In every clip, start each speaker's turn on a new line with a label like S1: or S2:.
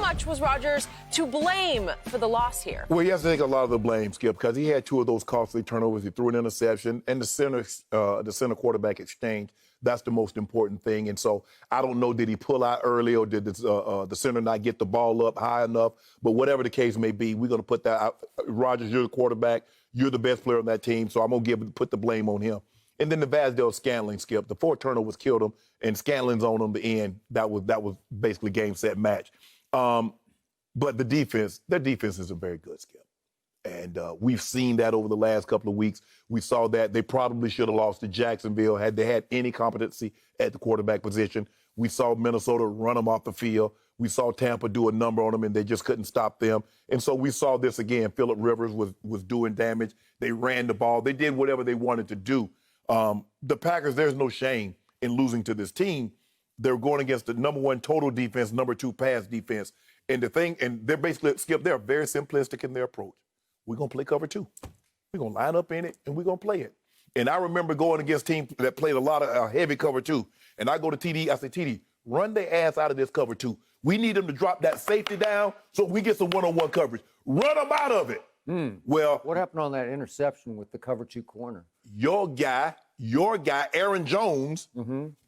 S1: much was Rodgers to blame for the loss here?
S2: Well, he has to take a lot of the blame, Skip, because he had two of those costly turnovers. He threw an interception, and the center quarterback exchange. That's the most important thing. And so I don't know, did he pull out early or did the center not get the ball up high enough? But whatever the case may be, we're going to put that out. Rodgers, you're the quarterback. You're the best player on that team, so I'm going to put the blame on him. And then the Valdes-Scantling, Skip. The 4 turnovers killed him, and Scantling's on the end. That was basically game, set, match. But the defense, their defense isn't very good, Skip. And we've seen that over the last couple of weeks. We saw that they probably should have lost to Jacksonville had they had any competency at the quarterback position. We saw Minnesota run them off the field. We saw Tampa do a number on them, and they just couldn't stop them. And so we saw this again. Phillip Rivers was doing damage. They ran the ball. They did whatever they wanted to do. The Packers, there's no shame in losing to this team. They're going against the number 1 total defense, number 2 pass defense. And they're basically, Skip, they're very simplistic in their approach. We're going to play cover 2. We're going to line up in it, and we're going to play it. And I remember going against teams that played a lot of heavy cover 2. And I go to TD, I say, TD, run their ass out of this cover 2. We need them to drop that safety down so we get some one-on-one coverage. Run them out of it. Well,
S3: what happened on that interception with the cover 2 corner?
S2: Your guy, Aaron Jones,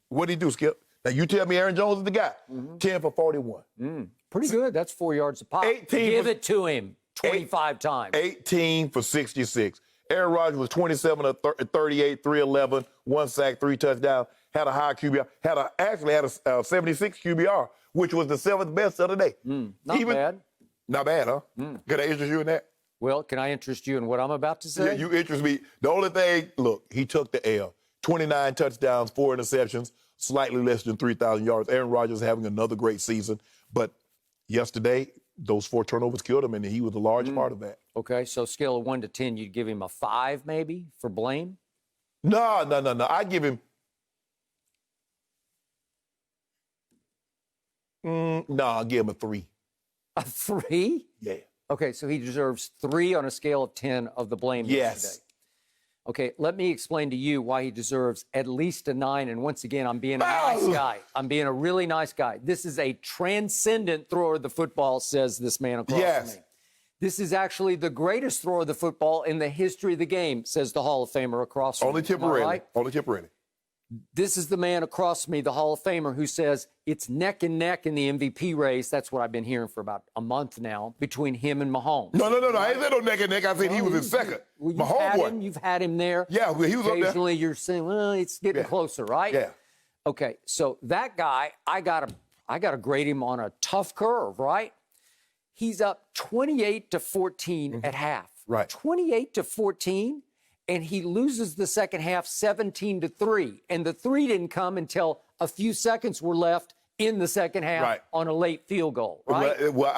S2: what did he do, Skip? Now, you tell me Aaron Jones is the guy. 10 for 41.
S3: Pretty good. That's 4 yards a pop. Give it to him 25 times. 18
S2: for 66. Aaron Rodgers was 27 of 38, 311, 1 sack, 3 touchdowns, had a high QBR, actually had a 76 QBR, which was the 7th best of the day.
S3: Not bad.
S2: Not bad, huh? Could I interest you in that?
S3: Well, can I interest you in what I'm about to say?
S2: Yeah, you interest me. The only thing, look, he took the L. 29 touchdowns, 4 interceptions, slightly less than 3,000 yards. Aaron Rodgers having another great season. But yesterday, those 4 turnovers killed him, and he was a large part of that.
S3: Okay, so scale of 1 to 10, you'd give him a 5 maybe for blame?
S2: No. I give him... I'll give him a 3.
S3: A 3?
S2: Yeah.
S3: Okay, so he deserves 3 on a scale of 10 of the blame yesterday. Okay, let me explain to you why he deserves at least a 9. And once again, I'm being a nice guy. I'm being a really nice guy. This is a transcendent thrower of the football, says this man across from me. This is actually the greatest thrower of the football in the history of the game, says the Hall of Famer across from me.
S2: Only temporarily. Right? Only temporarily.
S3: This is the man across from me, the Hall of Famer, who says it's neck and neck in the MVP race. That's what I've been hearing for about a month now, between him and Mahomes.
S2: No. I ain't said no neck and neck. I said he was in second.
S3: Well, you've had him there.
S2: Yeah, well, he was up there.
S3: Occasionally you're saying, well, it's getting closer, right?
S2: Yeah.
S3: Okay, so that guy, I gotta grade him on a tough curve, right? He's up 28-14 at half.
S2: Right.
S3: 28-14. And he loses the second half 17-3. And the 3 didn't come until a few seconds were left in the second half on a late field goal, right?
S2: Well,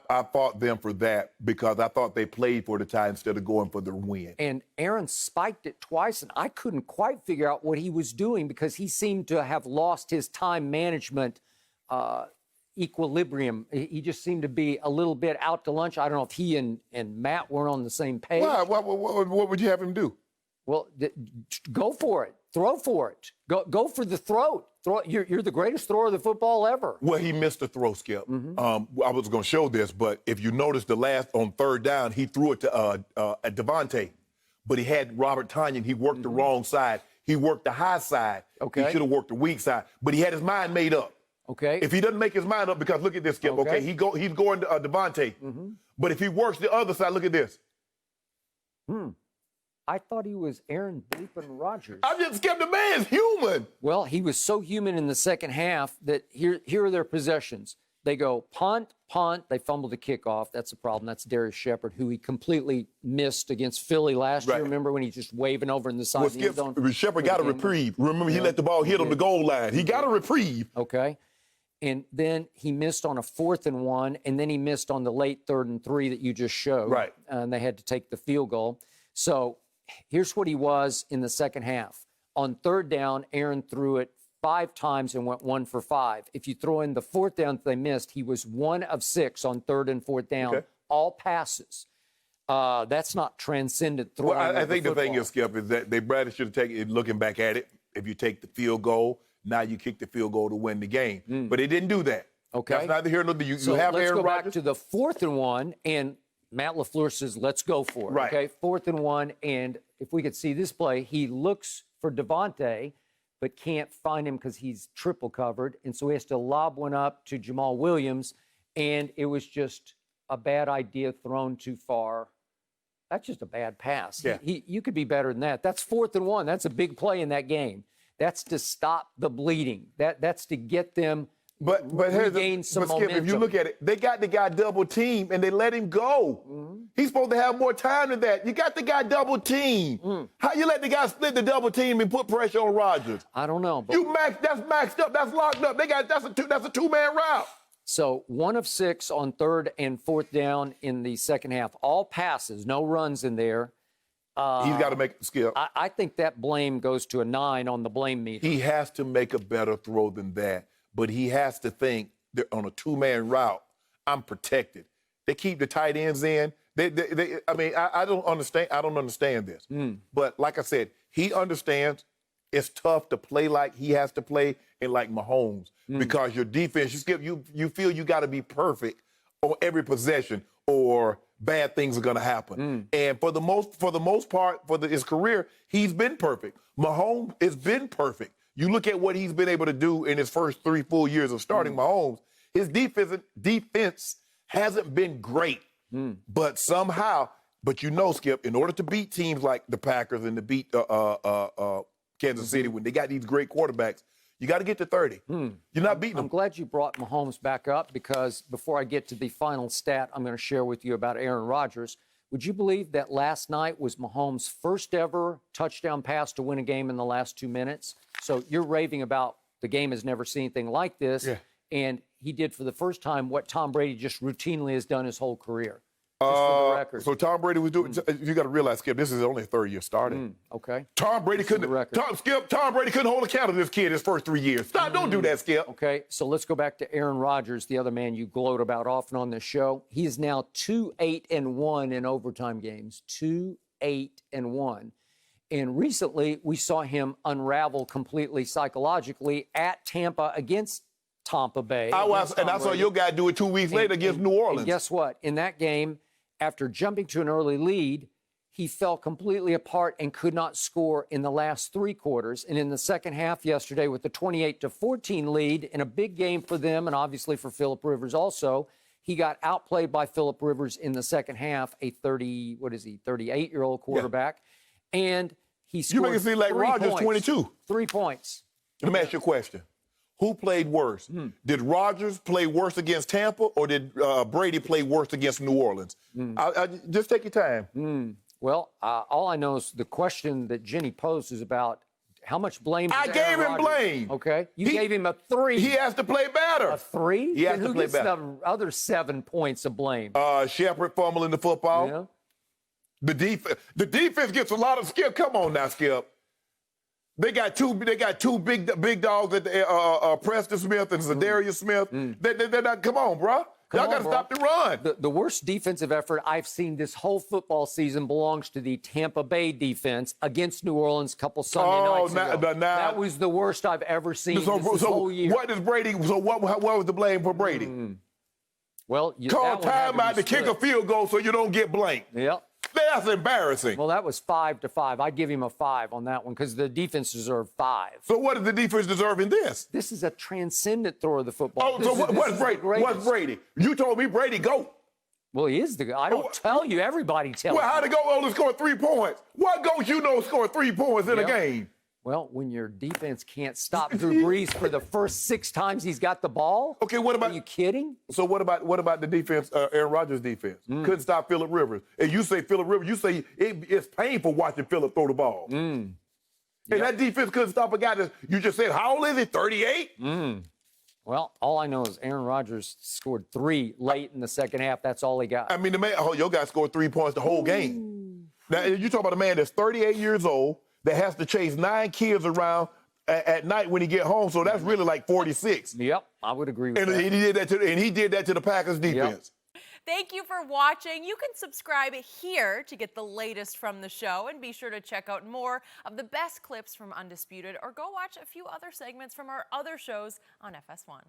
S2: I fought them for that because I thought they played for the tie instead of going for the win.
S3: And Aaron spiked it twice, and I couldn't quite figure out what he was doing because he seemed to have lost his time management equilibrium. He just seemed to be a little bit out to lunch. I don't know if he and Matt weren't on the same page.
S2: Why? What would you have him do?
S3: Well, go for it. Throw for it. Go for the throat. You're the greatest thrower of the football ever.
S2: Well, he missed the throw, Skip. I was going to show this, but if you notice on 3rd down, he threw it to Devontae, but he had Robert Tonyan. He worked the wrong side. He worked the high side.
S3: Okay.
S2: He should have worked the weak side, but he had his mind made up.
S3: Okay.
S2: If he doesn't make his mind up, because look at this, Skip. Okay, he's going to Devontae. But if he works the other side, look at this.
S3: I thought he was Aaron Bleepin Rodgers.
S2: I'm just Skip. The man's human.
S3: Well, he was so human in the second half that here are their possessions. They go punt. They fumble the kickoff. That's a problem. That's Darius Shepard, who he completely missed against Philly last year. Remember when he's just waving over in the side of the end zone?
S2: Shepard got a reprieve. Remember, he let the ball hit on the goal line. He got a reprieve.
S3: Okay. And then he missed on a 4th and 1, and then he missed on the late 3rd and 3 that you just showed.
S2: Right.
S3: And they had to take the field goal. So here's what he was in the second half. On 3rd down, Aaron threw it 5 times and went 1 for 5. If you throw in the 4th down that they missed, he was 1 of 6 on 3rd and 4th down, all passes. That's not transcendent throwing.
S2: Well, I think the thing is, Skip, is that they Brady should have taken it, looking back at it, if you take the field goal, now you kick the field goal to win the game. But they didn't do that.
S3: Okay.
S2: That's neither here nor there. You
S3: So
S2: have
S3: let's
S2: Aaron
S3: go back
S2: Rodgers.
S3: to the 4th and 1, and Matt LaFleur says, let's go for it.
S2: Right.
S3: Okay, 4th and 1, and if we could see this play, he looks for Devontae, but can't find him because he's triple covered, and so he has to lob one up to Jamal Williams, and it was just a bad idea thrown too far. That's just a bad pass.
S2: Yeah.
S3: You could be better than that. That's 4th and 1. That's a big play in that game. That's to stop the bleeding. That's to get them
S2: But here's
S3: regain some
S2: Skip,
S3: momentum.
S2: if you look at it, they got the guy double team and they let him go. He's supposed to have more time than that. You got the guy double team. How you let the guy split the double team and put pressure on Rodgers?
S3: I don't know. But
S2: That's maxed up. That's locked up. That's a two-man route.
S3: So 1 of 6 on 3rd and 4th down in the second half. All passes, no runs in there.
S2: He's got to make Skip.
S3: I think that blame goes to a 9 on the blame meter.
S2: He has to make a better throw than that. But he has to think that on a two-man route, I'm protected. They keep the tight ends in. I don't understand. I don't understand this. But like I said, he understands it's tough to play like he has to play and like Mahomes because your defense, you feel you got to be perfect on every possession or bad things are going to happen. And for the most part, his career, he's been perfect. Mahomes has been perfect. You look at what he's been able to do in his first 3 full years of starting Mahomes, his defense hasn't been great. But somehow, Skip, in order to beat teams like the Packers and to beat Kansas City when they got these great quarterbacks, you got to get to 30. You're not beating them.
S3: I'm glad you brought Mahomes back up because before I get to the final stat I'm going to share with you about Aaron Rodgers, would you believe that last night was Mahomes' first ever touchdown pass to win a game in the last 2 minutes? So you're raving about the game has never seen anything like this. Yeah. And he did for the first time what Tom Brady just routinely has done his whole career. Just for the record.
S2: So Tom Brady was doing. You got to realize, Skip, this is only a 3rd year starting.
S3: Okay.
S2: Tom Brady couldn't. Tom Brady couldn't hold a count of this kid his first 3 years. Stop! Don't do that, Skip.
S3: Okay. So let's go back to Aaron Rodgers, the other man you gloat about often on this show. He is now 2-8-1 in overtime games. 2-8-1. And recently we saw him unravel completely psychologically at Tampa against Tampa Bay.
S2: I saw your guy do it 2 weeks later against New Orleans.
S3: And guess what? In that game, after jumping to an early lead, he fell completely apart and could not score in the last 3 quarters. And in the second half yesterday with the 28-14 lead in a big game for them and obviously for Phillip Rivers also, he got outplayed by Phillip Rivers in the second half, a 38-year-old quarterback. Yeah. And he scored.
S2: You make it seem like Rodgers 22.
S3: 3 points.
S2: Let me ask you a question. Who played worse? Did Rodgers play worse against Tampa or did Brady play worse against New Orleans? Just take your time.
S3: Well, all I know is the question that Jenny posed is about how much blame.
S2: I gave him blame.
S3: Okay. You gave him a 3.
S2: He has to play better.
S3: A 3?
S2: He has to play better.
S3: Who gets the other 7 points of blame?
S2: Shepard fumbling the football.
S3: Yeah.
S2: The defense gets a lot of Skip. Come on now, Skip. They got two big dogs at Preston Smith and Zadarius Smith. They're not. Come on, bro. Y'all got to stop the run.
S3: The worst defensive effort I've seen this whole football season belongs to the Tampa Bay defense against New Orleans a couple Sunday nights ago. That was the worst I've ever seen this whole year.
S2: What is Brady? So what was the blame for Brady?
S3: Well,
S2: call timeout to kick a field goal so you don't get blamed.
S3: Yep.
S2: That's embarrassing.
S3: Well, that was 5-5. I'd give him a 5 on that one because the defense deserved 5.
S2: So what does the defense deserve in this?
S3: This is a transcendent throw of the football.
S2: Oh, so what's Brady? What's Brady? You told me Brady go.
S3: Well, he is the guy. I don't tell you. Everybody tells you.
S2: Well, how'd it go only score 3 points? What goes you know score 3 points in a game?
S3: Well, when your defense can't stop Drew Brees for the first 6 times he's got the ball.
S2: Okay, what about?
S3: Are you kidding?
S2: So what about the defense? Aaron Rodgers' defense couldn't stop Phillip Rivers. And you say Phillip Rivers, you say it's painful watching Phillip throw the ball. And that defense couldn't stop a guy that you just said. How old is he? 38.
S3: Well, all I know is Aaron Rodgers scored 3 late in the second half. That's all he got.
S2: I mean, your guy scored 3 points the whole game. Now you talk about a man that's 38 years old. That has to chase 9 kids around at night when he get home. So that's really like 46.
S3: Yep, I would agree with that.
S2: And he did that to the Packers defense.
S1: Yep. Thank you for watching. You can subscribe here to get the latest from the show, and be sure to check out more of the best clips from Undisputed, or go watch a few other segments from our other shows on FS1.